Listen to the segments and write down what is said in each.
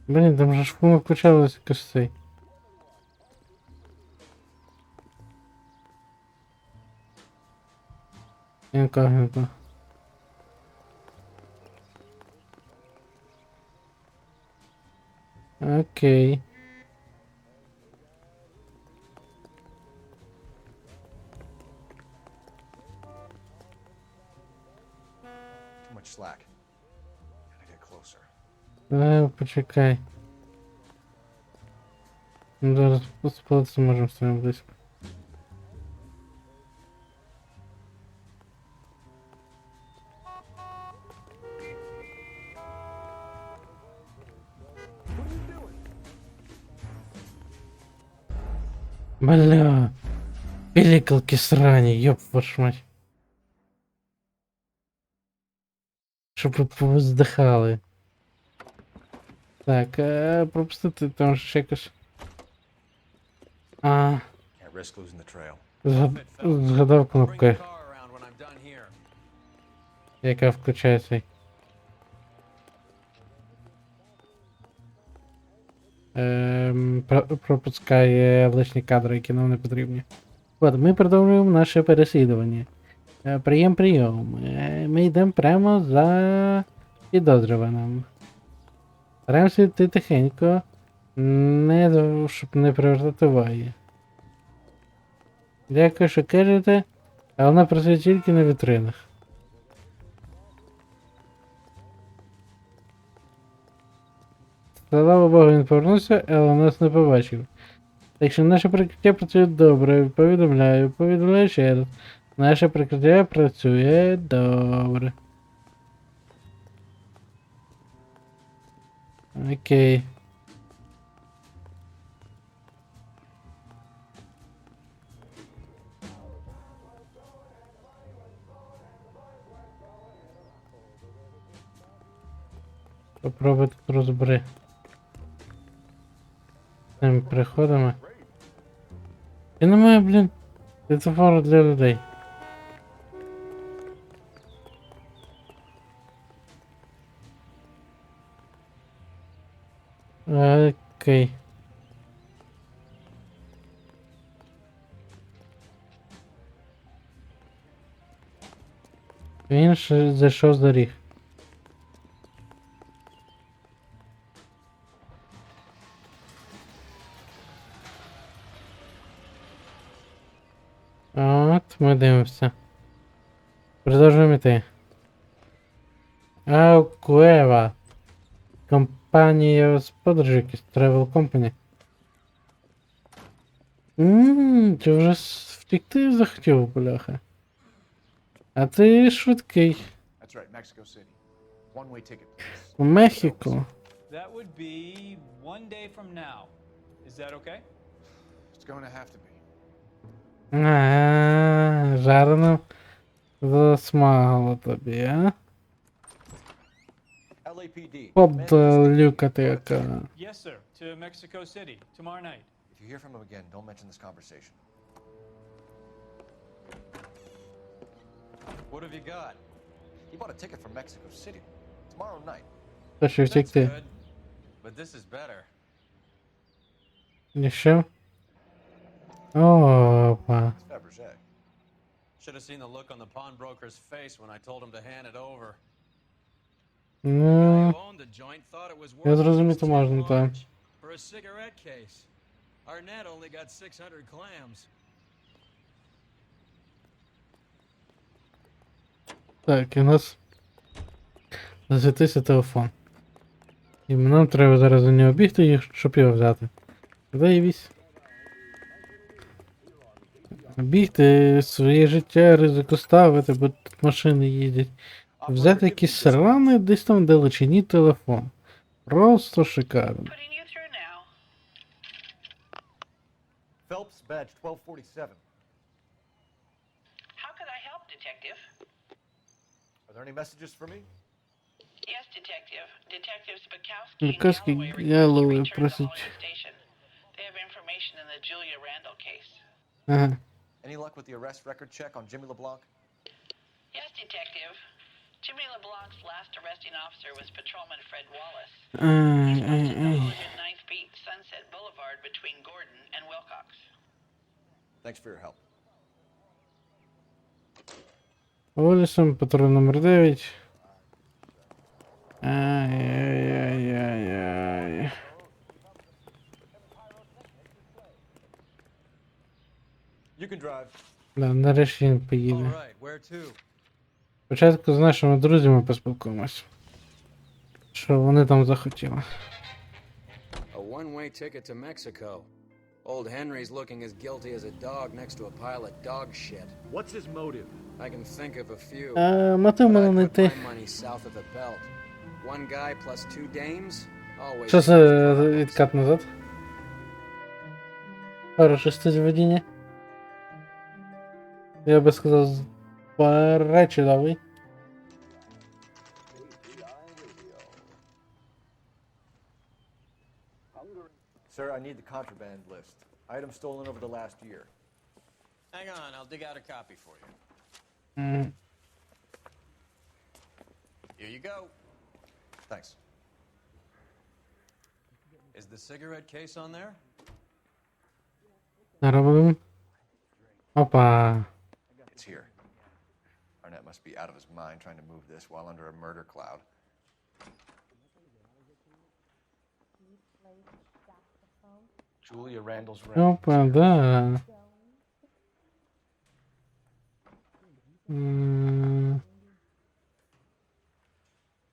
Блін, там же ж воно включалося якось цей. Інкогніто. Окей. Too much slack. Gotta get closer. Почекай. Ну, зараз спалитися можемо з вами близько. Бля. Пиликалки срані, ёб вашу мать. Щоб ви повздихали. Так, пропустити там ще якось. Can't risk losing the trail. Згадав кнопку, Bring the car around when I'm done here. яка включає цей. Пропускає лишні кадри, які нам не потрібні. От, ми продовжуємо наше переслідування. Прийом. Ми йдемо прямо за підозрюваним. Стараємося йти тихенько, щоб не привертати уваги. Дякую, що кажете, а вона працює тільки на вітринах. Слава Богу, він повернувся, але нас не побачив. Так що наше прикриття працює добре, повідомляю ще раз. Наше прикриття працює добре. Окей. Попробуй тут розбери. Цими приходами. І немає, блін, світлофору для людей. Окей. Він ще зайшов за ріг. От, ми дивимося. Продовжуємо йти. Куева. Компанія з подорожі якісь, Travel Company. Ти вже втекти захотів, бляха. А ти швидкий. That's right, Mexico City. One-way ticket, please. У Мехіко. That would be 1 day from now. Is that okay? It's going to have to be. Жарено засмагло тобі, а? LAPD. Подлюка ти яка. Yes, sir. To Mexico City tomorrow night. If you hear from him again, don't mention this conversation. What have you got? He bought a ticket from Mexico City. Tomorrow night. Та що That's втекти? good. But this is better. Ніщо? Опа. It's Fabergé. Should have seen the look on the pawnbroker's face when I told him to hand it over. Ну, Who owned the joint thought it was я worth зрозуміти too можна, так. large for a cigarette case. Arnett only got 600 clams. Так, і у нас засвітився телефон. І нам треба зараз за нього бігти, щоб його взяти. Заєвісь. Бігти, своє життя, ризику ставити, бо тут машини їздять. Взяти якийсь сраний десь там далечині телефон. Просто шикарно. Putting you through now. Phelps, badge 1247. How could I help, Detective? Are there any messages for me? Yes, Detective. Detectives Bukowski Bukowski and and Galloway Galloway return to просить. Holyoke Station. They have information in the Julia Randall case. Ага. Any luck with the arrest record check on Jimmy LeBlanc? Yes, Detective. Jimmy LeBlanc's last arresting officer was Patrolman Fred Wallace. Ай, He's ай, listed in the ай. feet Sunset Boulevard between Gordon and Wilcox. Thanks for your help. Олісом, патруль номер 9. Ай-яй-яй-яй-яй. You can drive. Да, нарешті він поїде. Alright, where to? Спочатку з нашими друзями поспілкуємось. Що вони там захотіли. A one-way ticket to Mexico. Old Henry's looking as guilty as a dog next to a pile of dog shit. What's his motive? I can think of a few. Мотив But мене I'd не put ти. my money south of the belt. One guy plus two dames? Always. Що за відкат назад? Хороший стиль водіння. Я би сказав, перечудовий. Sir, I need the contraband list. Items stolen over the last year. Hang on, I'll dig out a copy for you. Here you go. Thanks. Is the cigarette case on there? Зараз будемо. Опа. It's here. Arnett must be out of his mind trying to move this while under a murder cloud. Julia Randall's Опа, да.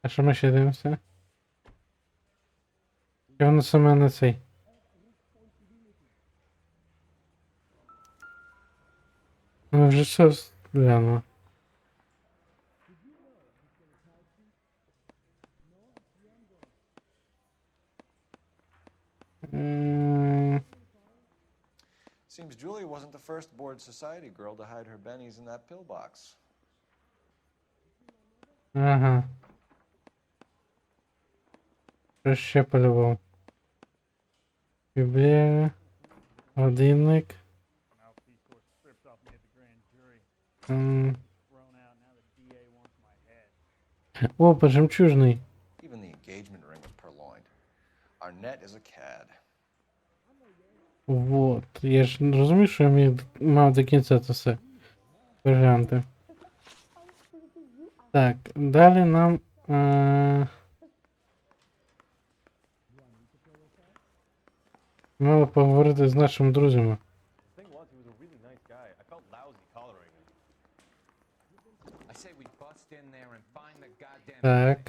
А що ми ще дивимося? Чи воно саме на цей? Ну вже все глянуло. Seems Julia wasn't the first bored society girl to hide her bennies in that pillbox. Ага. Що ще по-любому? Біблія. Годинник. О, жемчужний. Even the engagement ring was purloined. Arnett is a cad. Вот. Я ж розумію, що я мав до кінця це все переглянути. Так, далі нам. Мало поговорити з нашими друзями. thing was, he was a really nice guy. I felt lousy collaring him. I say we bust in there and find the goddamn. Так.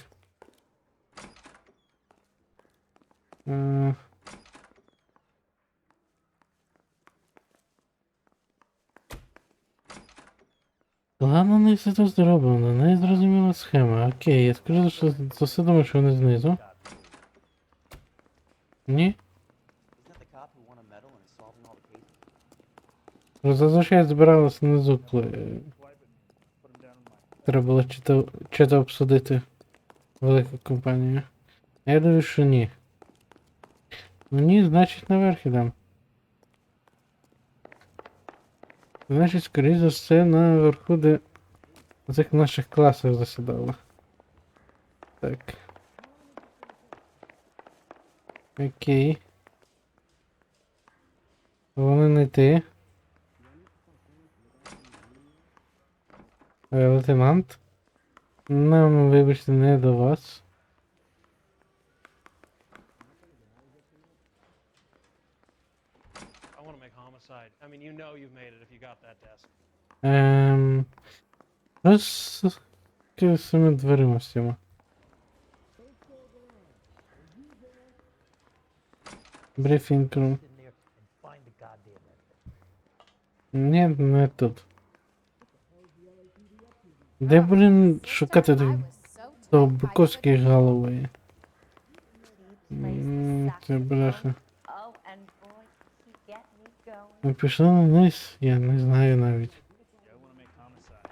Ладно, не все тут зроблено, не зрозуміла схема. Окей, я скажу, що все думаю, що вони знизу. Ні? Зазвичай збиралися внизу, коли треба було чи-то обсудити велику компанію. Я дивлюсь, що ні. Ну ні, значить наверх ідем. Значить, скоріше за все, наверху, де в цих наших класах засідало. Так. Окей. Вони не ти. Лейтенант. Нам, вибачте, не до вас. I want to make homicide. I mean, you know you've made it if you got that desk. З цими дверима всіма. Брифінг рум. Ні, не тут. Де, блін, шукати того Буковської голови? Це бляха. Ми пішли на низ, я не знаю навіть. Yeah, I want to make homicide.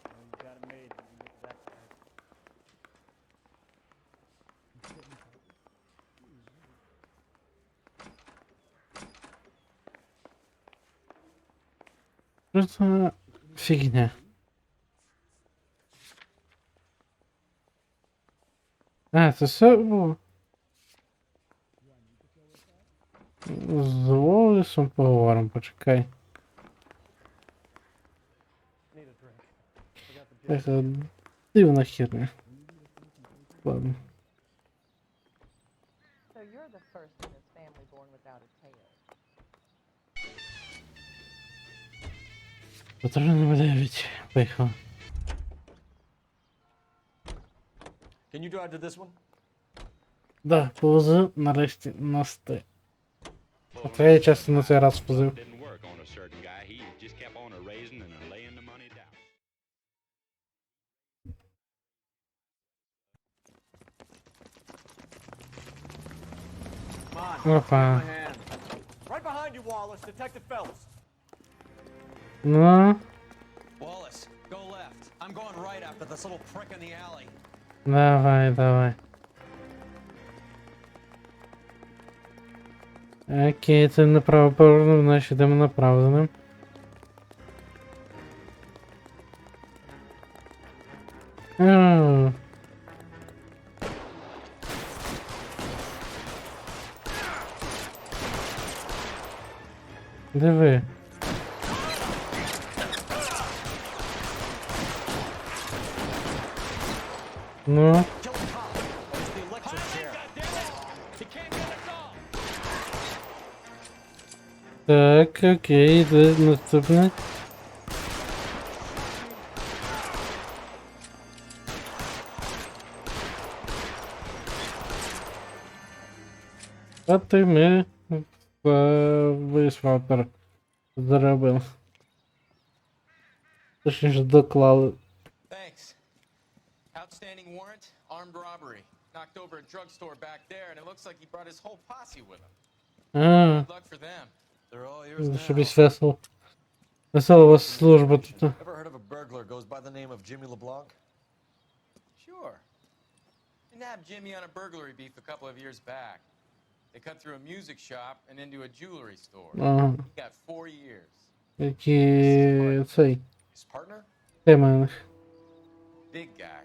You know, you got it made. You can get that guy. Що за фігня? А, це все було? З Волісом поговоримо, почекай. Це дивна херня. Ладно. So you're the first in his family born without a tail. Патрон 9. Поїхав. Can you drive to this one? Да, повезу нарешті на сте. А це я часто на цей раз позив. Didn't work on a certain guy. He just kept on raising and laying the money down. Опа. Right behind you, Wallace. Detective Phelps. Ну, Wallace, go left. I'm going right after this little prick in the alley. давай, давай. Окей, це направо повернув, значить йдемо направо за ним. А. Диви. Ну. Kill a cop. It's the electric chair. He can't get us all. Так, окей, йде наступне. А ти ми висватер заробив. Точніше доклали. Thanks. Outstanding warrant, armed robbery. Knocked over a drugstore back there, and it looks like he brought his whole posse with him. А, Good luck for them. They're all yours now. щось весело. Весела у вас служба тут. Ever heard of a burglar goes by the name of Jimmy LeBlanc? Sure. We nabbed Jimmy on a burglary beef a couple of years back. They cut through a music shop and into a jewelry store. Ага. He got 4 years. Які цей. His partner? Тема. Big guy.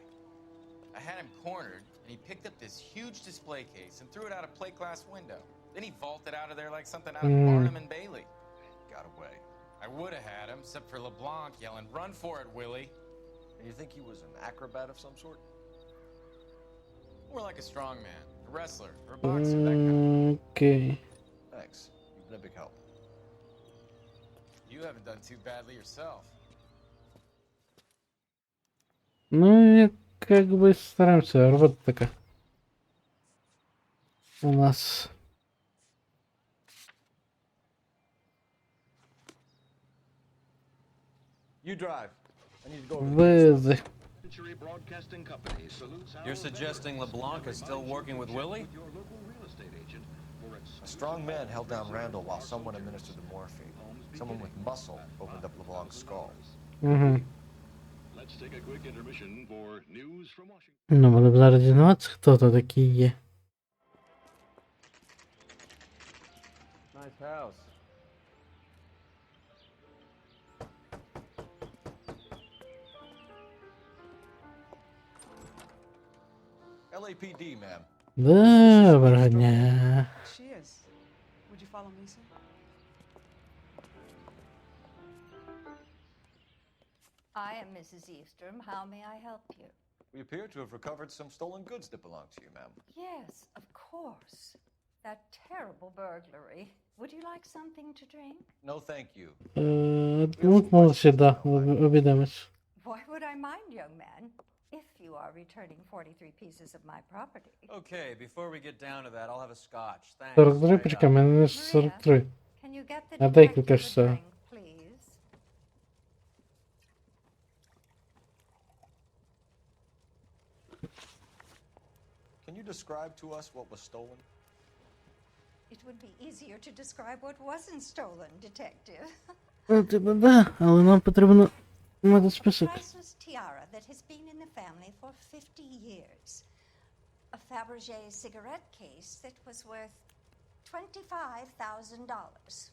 I had him cornered, and he picked up this huge display case and threw it out a plate glass window. Then he vaulted out of there like something out of Barnum and Bailey. Got away. I would have had him, except for LeBlanc yelling, "Run for it, Willie!" And you think he was an acrobat of some sort? More like a strongman, a wrestler, or a boxer, that kind of. Окей. Thanks. You've been a big help. You haven't done too badly yourself. Ну, я как бы стараемся, работа такая. У нас. You drive. I need to go over Вези. You're suggesting LeBlanc is still working with Willie? A strong man held down Randall while someone administered the morphine. Someone with muscle opened up LeBlanc's skull. Угу. Let's take a quick intermission for news from Washington. Ну, ми б зараз дізнаватися, хто то такий є. Nice house. LAPD, ma'am. Доброго дня. She is. Would you follow me, sir? I am Mrs. Eastrom. How may I help you? We appear to have recovered some stolen goods that belong to you, ma'am. Yes, of course. That terrible burglary. Would you like something to drink? No, thank you. Ну, молодці, да, обійдемось. Why would I mind, young man, if you are returning 43 pieces of my property? Okay, before we get down to that, I'll have a scotch. Thanks. 43, Straight почекай, up. мене не 43. Can you get the А декілька detective ж a це. drink, please? Can you describe to us what was stolen? It would be easier to describe what wasn't stolen, detective. Типа, да, але нам потрібно мати A список. priceless tiara that has been in the family for 50 years. A Fabergé cigarette case that was worth $25,000.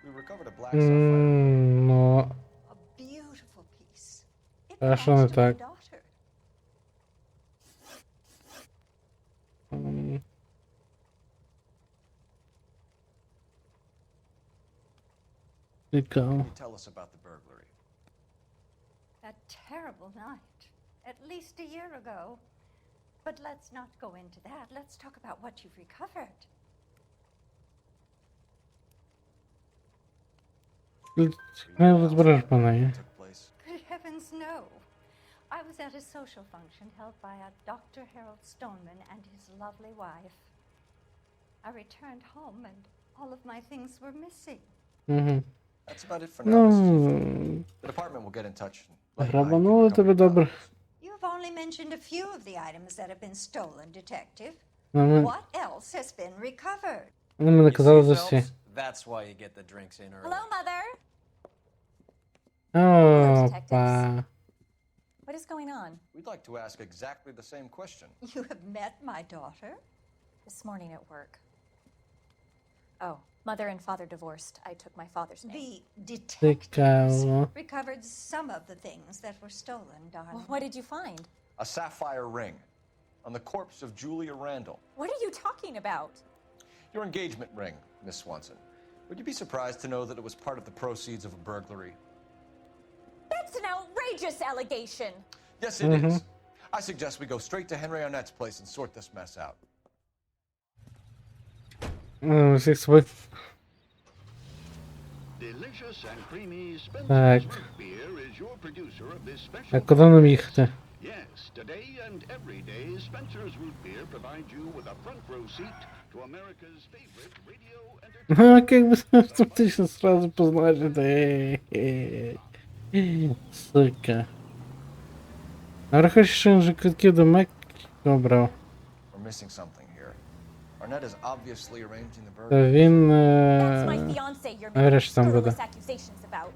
We recovered a black sapphire. Ну, A beautiful piece. It А що belongs не to my так? daughter. Цікаво. Can you tell us about the burglary? A terrible night, at least a year ago. But let's not go into that. Let's talk about what you've recovered. Не розбереш по неї. Took place. Good heavens, no. I was at a social function held by a Dr. Harold Stoneman and his lovely wife. I returned home and all of my things were missing. Угу. That's about it for now, Mrs. Chief. Ну, The department will get in touch. and let you know how you can грабанули recover тебе your добре. valuables. You've only mentioned a few of the items that have been stolen, Detective. Вони What else has been recovered? мене казали за всі. That's why you get the drinks in early. Hello, Mother. Опа. What is going on? We'd like to ask exactly the same question. You have met my daughter? This morning at work. Oh, mother and father divorced. I took my father's name. The detectives Цікаво. recovered some of the things that were stolen, darling. Well, what did you find? A sapphire ring on the corpse of Julia Randall. What are you talking about? Your engagement ring, Miss Swanson. Would you be surprised to know that it was part of the proceeds of a burglary? That's an outrageous allegation. Yes, it is. I suggest we go straight to Henry Arnett's place and sort this mess out. Всіх свій. Delicious and creamy Так. Spencer's root beer is your producer of this special. А куди нам їхати? Yes, today and every day, Spencer's root beer provides you with a front row seat to America's favorite radio entertainment. Ну, как бы автоматично сразу позначити. Сука. А враховуючи, що він же квитків до Мек обрав. We're missing something here. Arnett is obviously arranging the То burglary. він... That's my fiance you're навряд чи making там буде. scurrilous accusations about.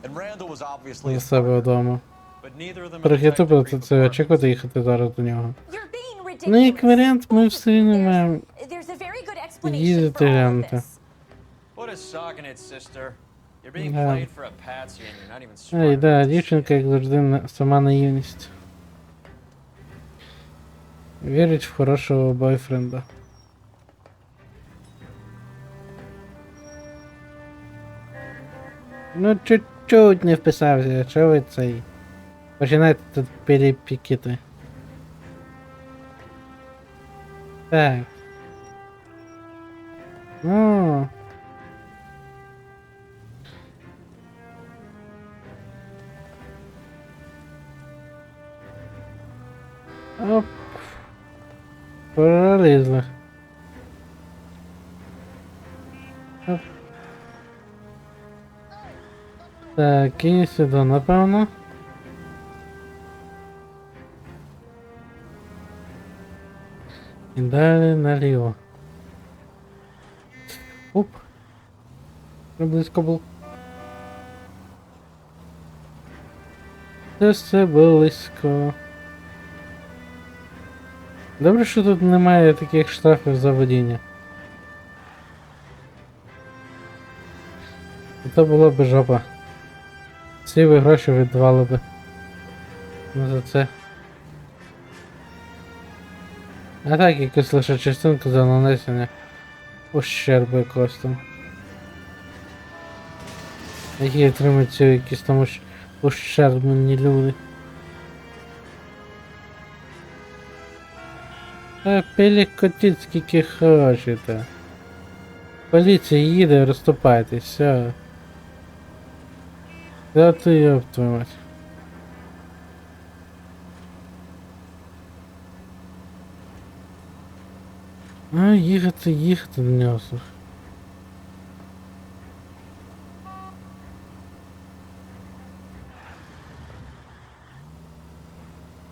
And Randall was obviously За a себе partner. вдома. But neither of them Трохи are тупо detective це Reeve очікувати їхати зараз до нього. You're being ridiculous. Ну, як варіант, ми все не маємо There's a very good explanation їздити for all of глянути. this. Put a sock in it, sister. You're being Да. played for a patsy and you're not even smart. Ей, да, enough to дівчинка, see it. як завжди, сама наївність. Вірить в хорошого бойфренда. Ну, чуть-чуть не вписався, що ви цей. Починаєте тут перепікити. Так. Ну. Оп. Пролізли. Оп. Так, і сюди, напевно. І далі наліво. Оп. Близько було. Це все близько. Добре, що тут немає таких штрафів за водіння. І то було б жопа. Всі ви гроші віддавали би. Ну за це. А так, якась лише частинка за нанесення ущербу якогось там. Які отримують ці якісь там ущербні люди. А перекотіть скільки хочете. Поліція їде, розступайтесь, все. Да ти ёб твою мать. А, їхати до нього.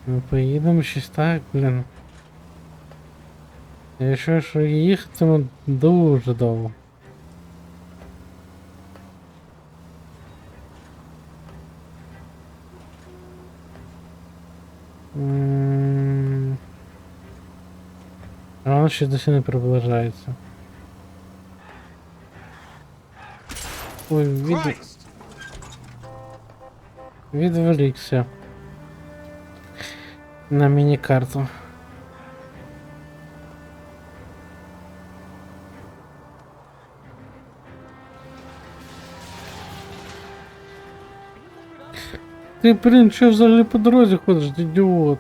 Ну поїдемо щось так, блін. Якщо що їхатиму дуже довго. А воно ще досі не приближається. Ой, відволікся. На міні-карту. Ти, блін, що взагалі по дорозі ходиш, ідіот?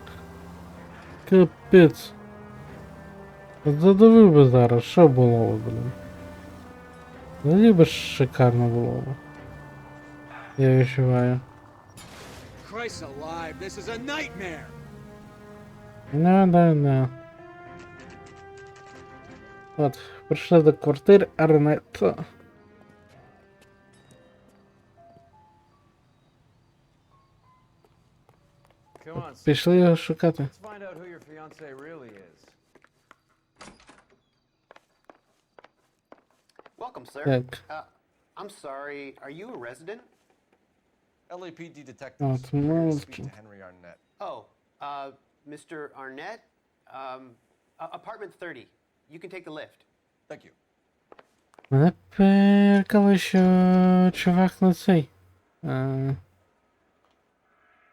Капець. Задавив би зараз, що було б, блін. Взагалі би шикарно було б. Я відчуваю. Christ alive, this is a nightmare! Да. От, прийшли до квартири Arnett. Come on, Пішли його шукати. let's find out who your fiance really is. Welcome, sir. Так. I'm sorry, are you a resident? LAPD detectives. Oh, Here to tomorrow's speak to Henry Arnett. Oh, Mr. Arnett? Apartment 30. You can take the lift. Thank you. Мене перекало, що чувак на цей.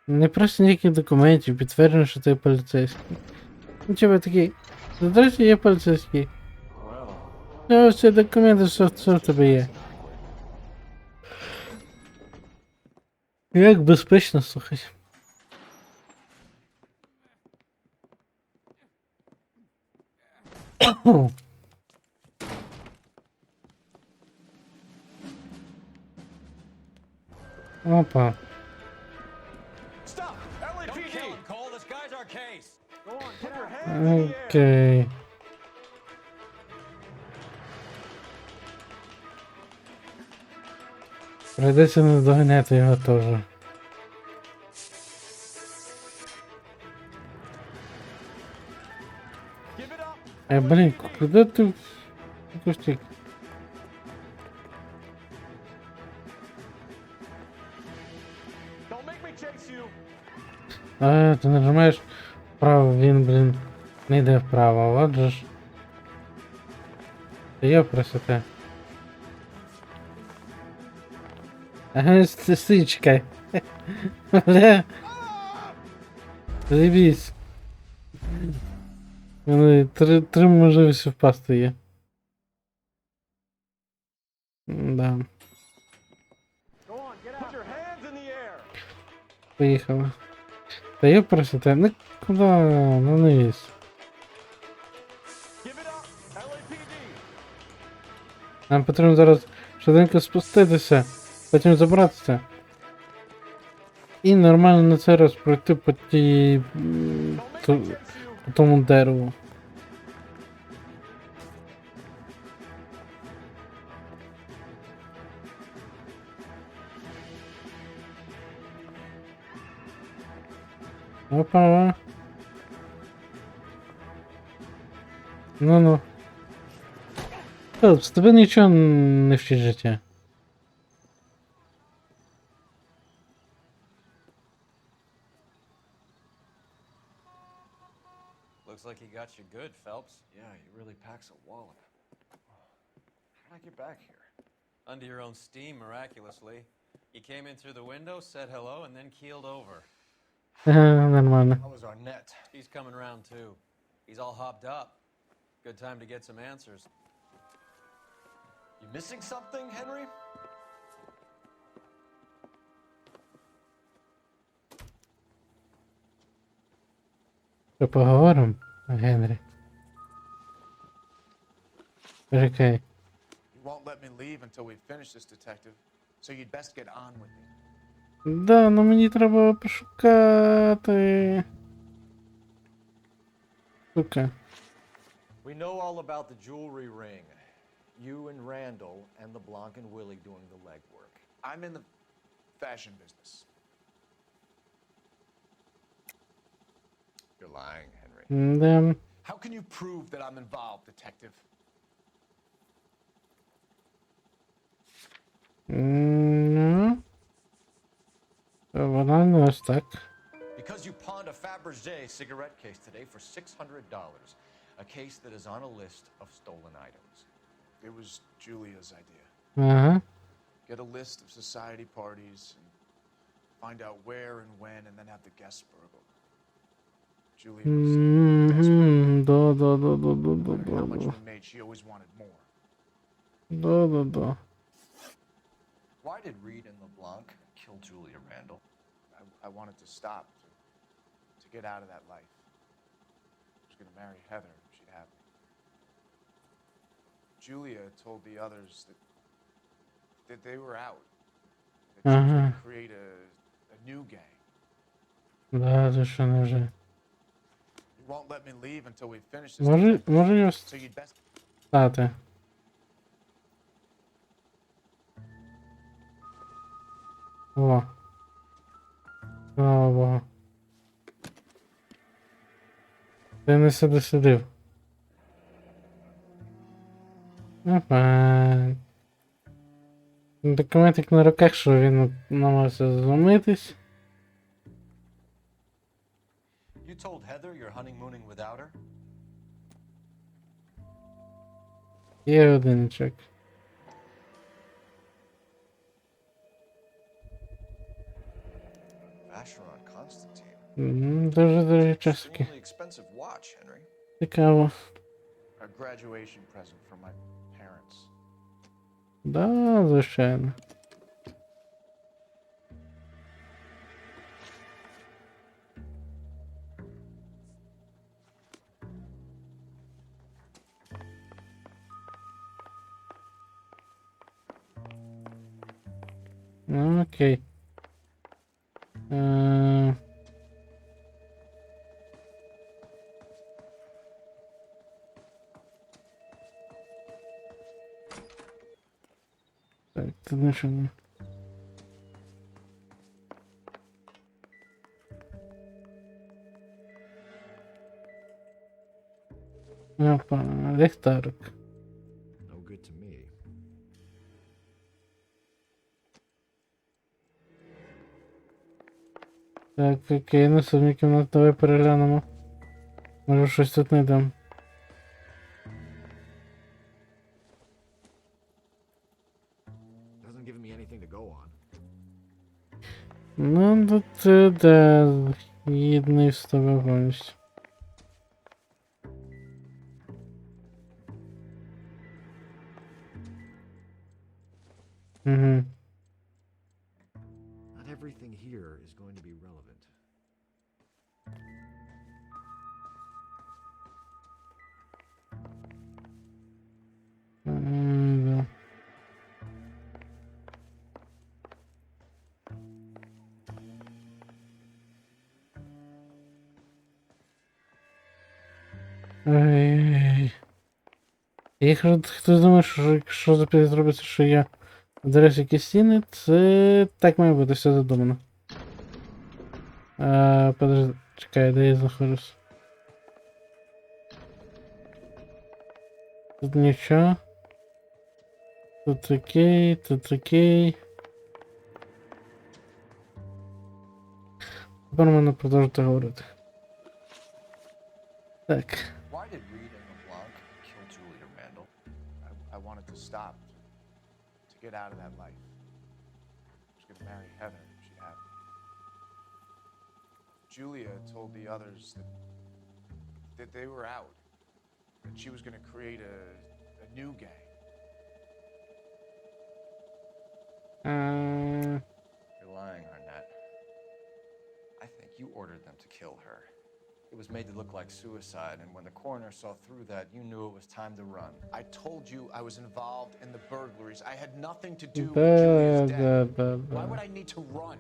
Не просто ніяких документів, підтверджено, що ти поліцейський. Ну чого такий? Здрасте, я поліцейський. Ось ці документи, що в тебе є. Як безпечно, слухай. Опа. Stop! Don't LAPD! kill him, Cole. This guy's our case. Go on, put your hands in the air! Окей. Прийдеться наздоганяти його теж. Give it up! Блін, куди ти втік? Don't make me chase you! Ти нажимаєш вправо, він, блін, не йде вправо, от же ж. Та йо просите. Ага, чекай. Бля. Заебись. Ну, три можливості впасти є. Да. Go on, get out! Put your hands in the air! Поїхали. Та йо просите, ну куди, ну не віз. Give it up! LAPD! Нам потрібно зараз швиденько спуститися, потім забратися. І нормально на цей раз пройти по тій... по тому дереву. Опа. Ну-ну. З тебе нічого не вчить життя. Looks like he got you good, Phelps. Yeah, he really packs a wallop. How'd I get back here? Under your own steam, miraculously. He came in through the window, said hello, and then keeled over. Нормально. How was Arnett? He's coming around too. He's all hopped up. Good time to get some answers. You missing something, Henry? Що поговоримо, Генрі? Чекай. You won't let me leave until we finish this, detective. So you'd best get on with it. Да, ну мені треба пошукати. Сука. We know all about the jewelry ring. You and Randall and LeBlanc and Willie doing the legwork. I'm in the fashion business. You're lying, Henry. Да. How can you prove that I'm involved, detective? Ну. Вона не ось так. Because you pawned a Fabergé cigarette case today for $600. A case that is on a list of stolen items. It was Julia's idea. Ага. Get a list of society parties and find out where and when and then have the guests burgled. Julia was desperate. Да. No matter how much we made, she always wanted more. Да. Why did Reed and LeBlanc kill Julia Randall? I wanted to stop, to get out of that life. I was going to marry Heather if she'd have me. Julia told the others that they were out. That she was going to create a new gang. Да, за що не вже. You won't let me leave until we finish this. Може його So you'd best... стати. О. Слава Богу. Ти не сидів. Опа. Документик на руках, що він намагався зломитись. You told Heather you're honeymooning without her? Є одиничок. Vacheron Constantine. Дуже часки. Extremely expensive watch, Henry. Цікаво. A graduation present from my parents. Да, звичайно. Ну, окей. Так, це нічого не. Опа, ліхтарик. No good to me. Так, окей, на самі кімнати давай переглянемо. Може щось тут знайдемо. Doesn't give me anything to go on. Ну, тут да, єдний з тобою повністю. Угу. Not everything here is going to be relevant. Да. Ой. Якщо хтось думає, що якщо запис зробиться, що я вдарюсь якісь стіни, це так має бути, все задумано. Подожди, чекай, де я знаходжусь? Тут нічого. Тут окей, тут окей. Тепер можна продовжити говорити. Так. Why did Reed and LeBlanc kill Julia Randall? I wanted to stop, to get out of that life. I was going to marry Heather if she'd have me. Julia told the others that they were out. That she was going to create a new gang. You're lying, Arnett. I think you ordered them to kill her. It was made to look like suicide, and when the coroner saw through that, you knew it was time to run. I told you I was involved in the burglaries. I had nothing to do with Julia's death. Why would I need to run?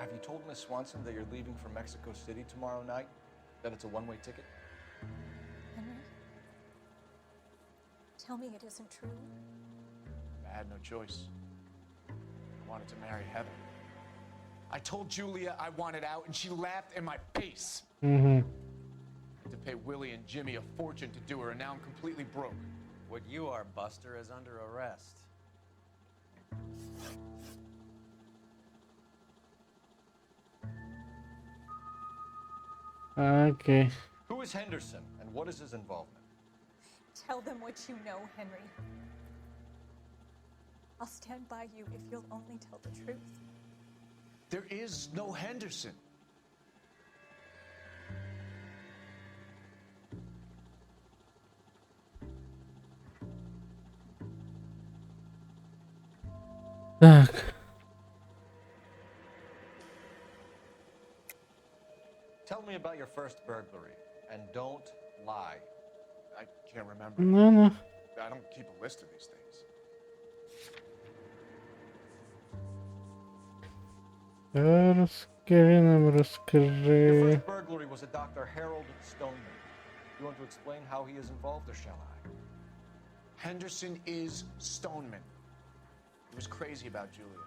Have you told Miss Swanson that you're leaving for Mexico City tomorrow night? That it's a one-way ticket? Henry? Tell me it isn't true. I had no choice. I wanted to marry Heather. I told Julia I wanted out, and she laughed in my face. Mm-hmm. To pay Willie and Jimmy a fortune to do her, and now I'm completely broke. What you are, Buster, is under arrest. Okay. Who is Henderson, and what is his involvement? Tell them what you know, Henry. I'll stand by you if you'll only tell the truth. There is no Henderson. Так. Tell me about your first burglary, and don't lie. I can't remember. Ну. I don't keep a list of these things. Розкажи нам, Your розкажи. first burglary was a Dr. Harold Stoneman. You want to explain how he is involved, or shall I? Henderson is Stoneman. He was crazy about Julia.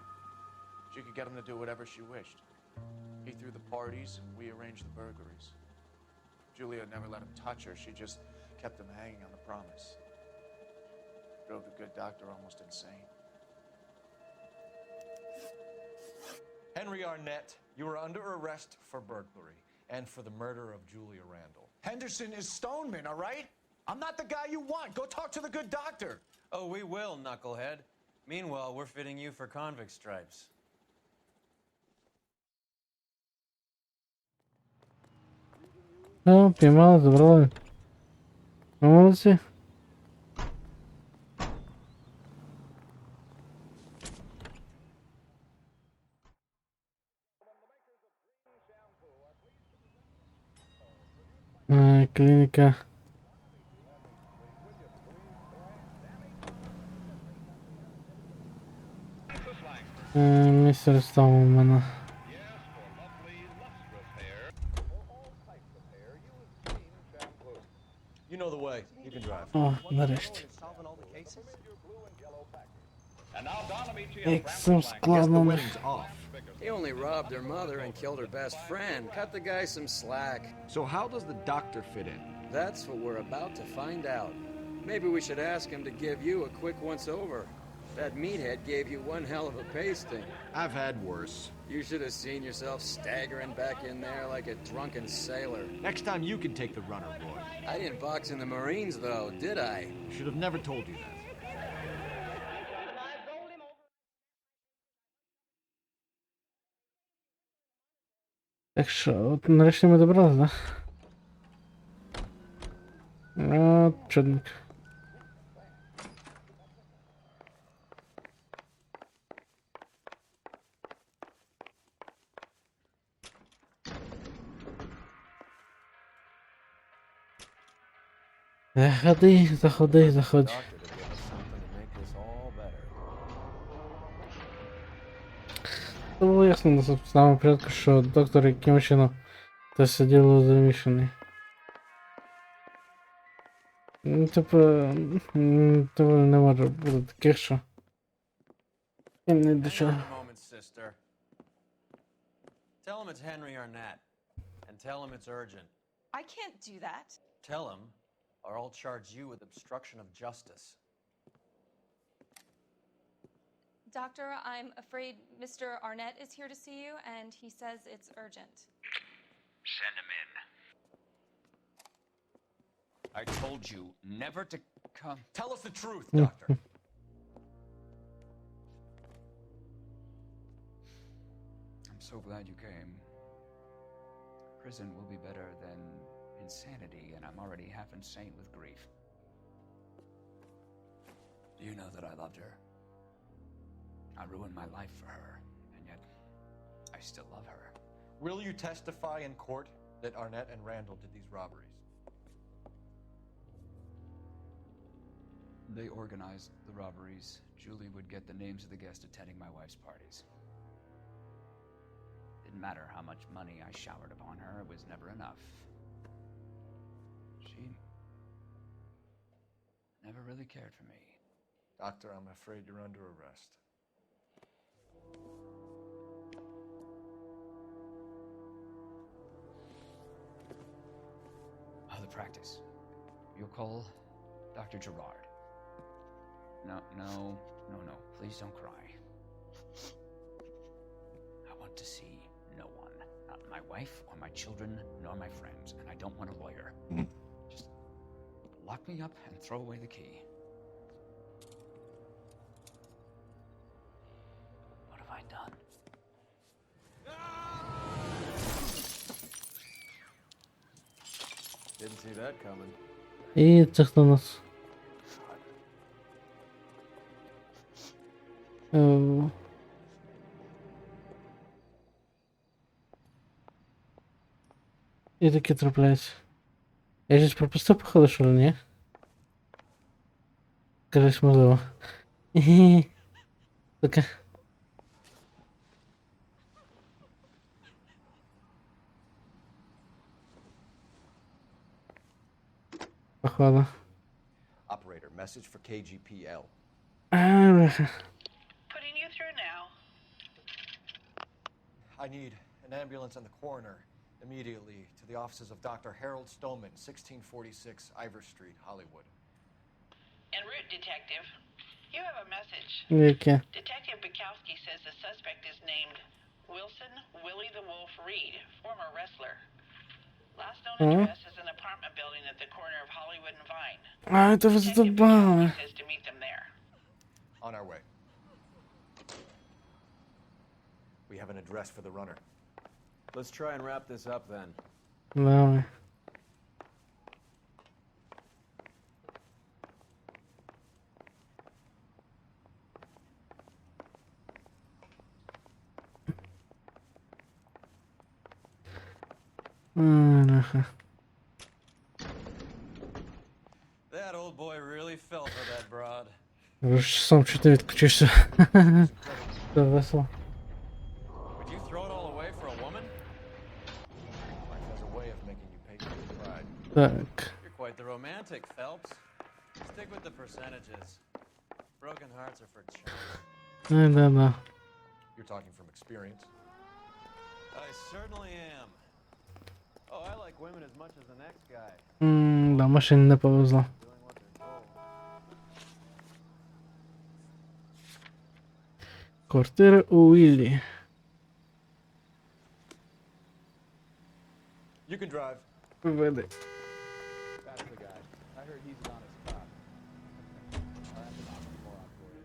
She could get him to do whatever she wished. He threw the parties, and we arranged the burglaries. Julia never let him touch her. She just kept him hanging on the promise. Drove the good doctor almost insane. Henry Arnett, you are under arrest for burglary and for the murder of Julia Randall. Henderson is Stoneman, all right? I'm not the guy you want. Go talk to the good doctor. Oh, we will, knucklehead. Meanwhile, we're fitting you for convict stripes. О, піймали, забрали. Ну, молодці. Клініка. Містер Stoneman. You know the way. You can drive. О, нарешті. Як цим складно. He only robbed her mother and killed her best friend. Cut the guy some slack. So how does the doctor fit in? That's what we're about to find out. Maybe we should ask him to give you a quick once-over. That meathead gave you one hell of a pasting. I've had worse. You should have seen yourself staggering back in there like a drunken sailor. Next time you can take the runner, boy. I didn't box in the Marines, though, did I? Should have never told you that. Так що, от нарешті ми добрали, да? От, чудненько. Заходи, заходи, заходь. Це було ясно на самому порядку, що доктор якимось чином це все діло замішаний. Ну, типу, не може бути таких, що... Я не до чого. Tell him it's Henry Arnett, and tell him it's urgent. I can't do that. Tell him, or I'll charge you with obstruction of justice. Doctor, I'm afraid Mr. Arnett is here to see you, and he says it's urgent. Send him in. I told you never to come. Tell us the truth, Doctor. I'm so glad you came. Prison will be better than insanity, and I'm already half insane with grief. You know that I loved her. I ruined my life for her, and yet I still love her. Will you testify in court that Arnett and Randall did these robberies? They organized the robberies. Julie would get the names of the guests attending my wife's parties. Didn't matter how much money I showered upon her, it was never enough. She never really cared for me. Doctor, I'm afraid you're under arrest. The practice. You'll call Dr. Gerard. No, please don't cry. I want to see no one. Not my wife or my children, nor my friends. And I don't want a lawyer. Just lock me up and throw away the key. What have I done? Didn't see that coming. І це хто у нас? І таке трапляється. Я щось пропустив, походу, що ли, ні? Кажись, можливо. Хі-хі. Таке. Походу. Operator, message for KGPL. Бляха. Putting you through now. I need an ambulance and the coroner immediately to the offices of Dr. Harold Stoneman, 1646 Ivor Street, Hollywood. En route, Detective. You have a message. Яке? Detective Bukowski says the suspect is named Wilson Willie the Wolf Reed, former wrestler. Last known address is an apartment building at the corner of Hollywood and Vine. А, это was the bar. He says to meet them there. On our way. We have an address for the runner. Let's try and wrap this up then. Давай. Бляха. That old boy really fell for that broad. Ви ж сам чого ти відключишся? Це весело. Would you throw it all away for a woman? Life has a way of making you pay for your pride. Так. You're quite the romantic, Phelps. Stick with the percentages. Broken hearts are for chumps. Да. You're talking from experience. I certainly am. Oh, I like women as much as the next guy. Да, машині не повезло. Doing what they're told. Квартира у Віллі. You can drive. Веди. That's the guy. I heard he's on his spot. I'll have to knock some more out for you.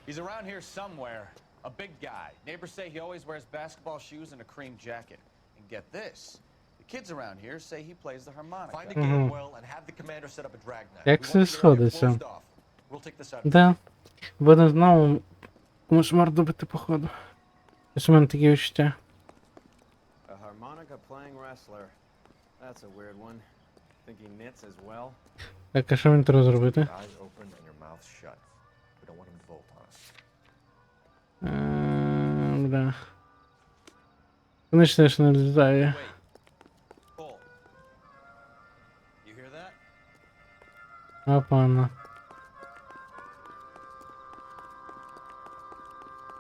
He's around here somewhere. A big guy. Neighbors say he always wears basketball shoes and a cream jacket. And get this. The kids around here say he plays the harmonica. Find the gate well and have the commander set up a dragnet. Як We це want the area сходиться? closed off. We'll take this out. Да. Буде знову кошмар добити, походу. Ось у мене такі відчуття. A harmonica playing wrestler. That's a weird one. Think he knits as well? Так, а що мені треба зробити? Your eyes open and your mouth shut. We don't want him to bolt on us. Бля. Конечно ж не літає. Wait. Cole. You hear that? Опана.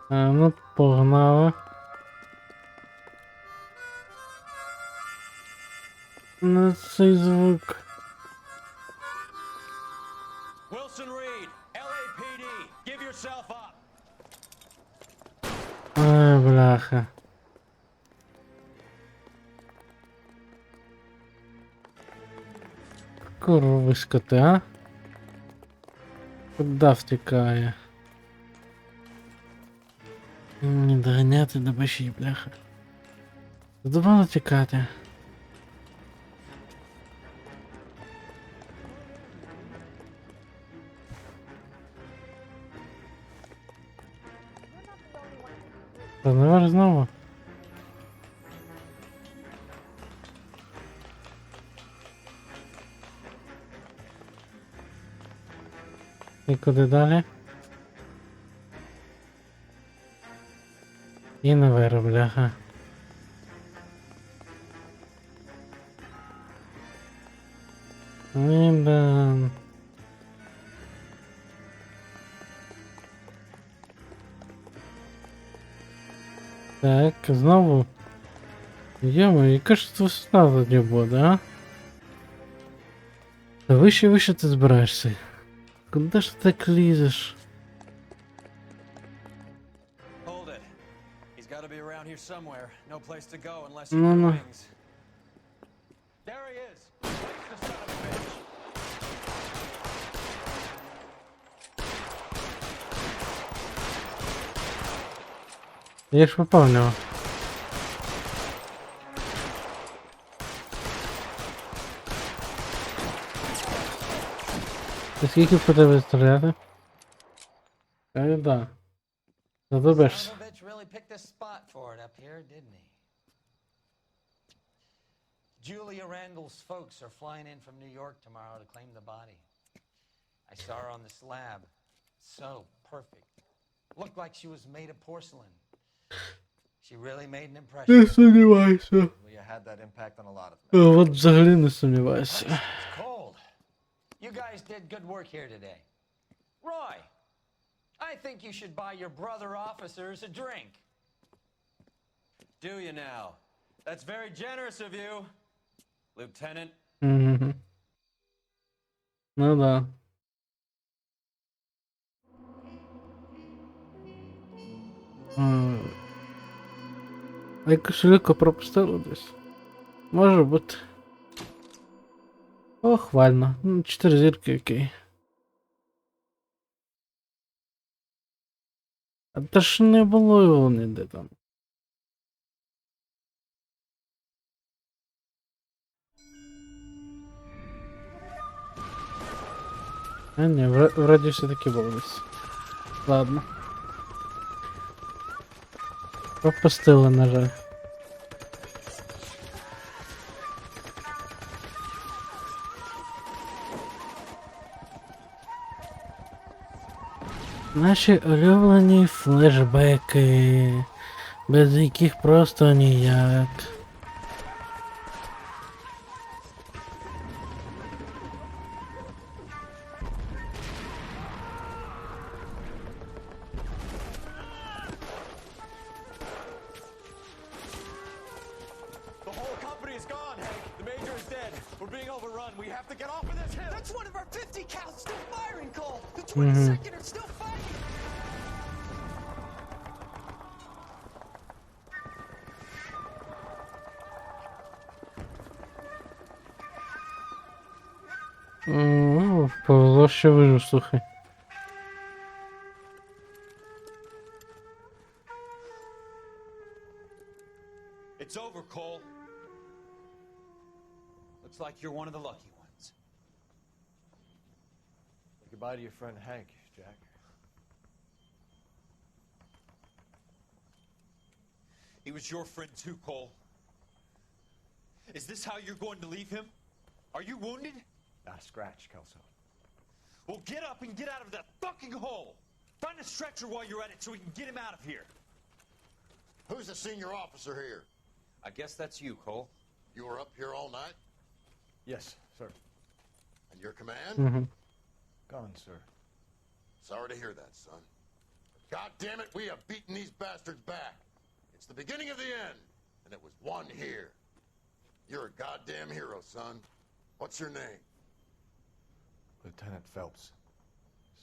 Ну, погнали. На цей звук. Wilson Reed, LAPD, give yourself up. Ай, бляха. Курва скоти, а? Куда втікає? Не доганяти, добачить, бляха. Задумала тікати. Та наверх знову. І куди далі? І наверх, бляха. Да. Так, знову. Йома, яка ж висота тоді буде, а? Та вище ти збираєшся. Куди ж ти так лізеш? Hold it. He's got to be around here somewhere. No place to go unless No, he no. wings. There he is. Face the son of a bitch. Я ж попав в нього. Ти скільки по тебе стріляти? Да. Задобешся. Son of a bitch really picked a spot for it up here, didn't he? Julia Randall's folks are flying in from New York tomorrow to claim the body. I saw her on the slab. So perfect. Looked like she was made of porcelain. She really made an impression. Не сумнівайся. Julia had that impact on a lot of men. От взагалі не сумнівайся. It's cold. You guys did good work here today. Roy, I think you should buy your brother officers a drink. Do you now? That's very generous of you, Lieutenant. Угу. Ну да. Я кошельку пропустила десь. Може бути. О, хвально. 4 зірки, окей. А та ж не було його ніде там. А ні, вроді все-таки було десь. Ладно. Пропустили, на жаль. Наші улюблені флешбеки, без яких просто ніяк. The whole company is gone, Hank. The major is dead. We're being overrun. We have to get off of this hill. That's one of our 50 cals still firing, Cole. The 22nd are still fighting. Повезло, що вижив, слухай. It's over, Cole. Looks like you're one of the lucky ones. Say goodbye to your friend Hank, Jack. He was your friend too, Cole. Is this how you're going to leave him? Are you wounded? Not a scratch, Kelso. Well, get up and get out of that fucking hole. Find a stretcher while you're at it so we can get him out of here. Who's the senior officer here? I guess that's you, Cole. You were up here all night? Yes, sir. And your command? Gone, sir. Sorry to hear that, son. God damn it, we have beaten these bastards back. It's the beginning of the end, and it was one here. You're a goddamn hero, son. What's your name? Lieutenant Phelps,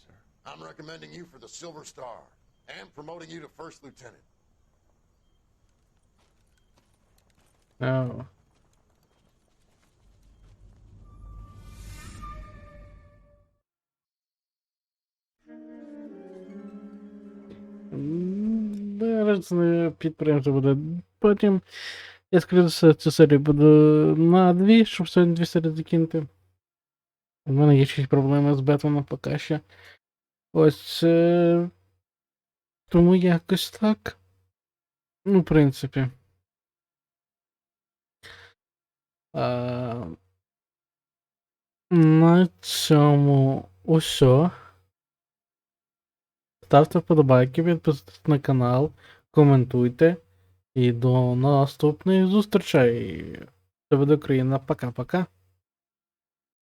sir. I'm recommending you for the Silver Star and promoting you to first lieutenant. Oh. Зараз підприємство буде. Потім я скажу, цю серію буду на 2, щоб сьогодні 2 серії закинути. У мене є якісь проблеми з Бетменом поки що. Ось. Тому якось так. Ну, в принципі. На цьому усе. Ставте вподобайки, підписуйтесь на канал, коментуйте. І до наступних зустрічей. Це буде Україна. Пока-пока.